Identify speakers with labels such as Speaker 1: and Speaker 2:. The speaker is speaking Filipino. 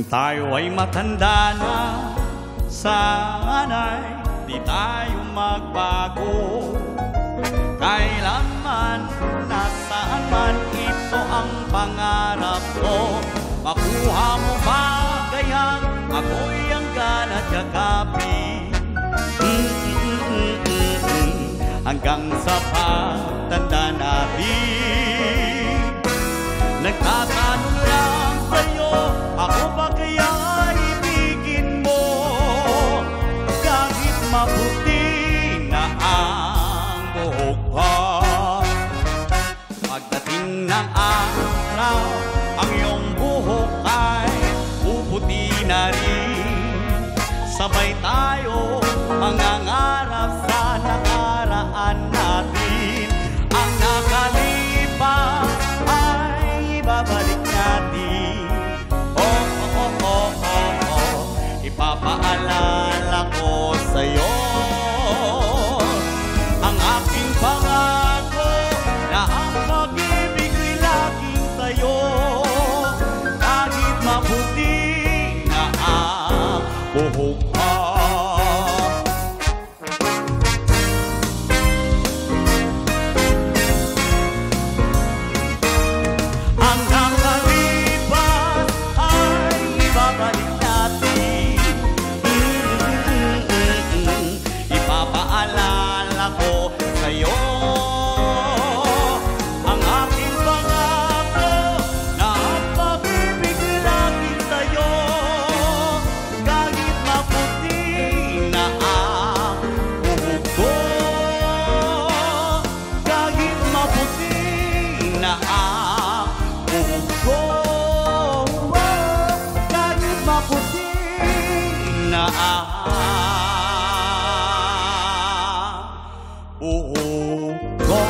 Speaker 1: Tayo ay matanda na, sana'y di tayo magbago. Kailanman, nasaan man, ito ang pangarap ko. Makuha mo ba gayang ako'y hanggan at yakapin, hanggang sa pagtanda natin. Nagtatanong lang sa'yo, ako ba kaya ibigin mo? Kahit maputi na ang buhok ko, pagdating ng araw, ang iyong buhok ay puputi na rin. Sabay tayo mangangarap sa nakaraan natin. Ang nakalipas ay ibabalik natin. Oh, oh, oh, oh, oh. Ipapaalala ko sa'yo ang aking pangako na ang pag-ibig ay laging sa'yo. Kahit maputi na ang buhok ko. Ang nakalipas ay ibabalik natin. Ipapaalala ko sa'yo ang aking pangako na ang pag-ibig ay laging sa'yo. Kahit maputi na ang buhok ko, kahit maputi na ang buhok ko, kahit maputi na ang buhok ko.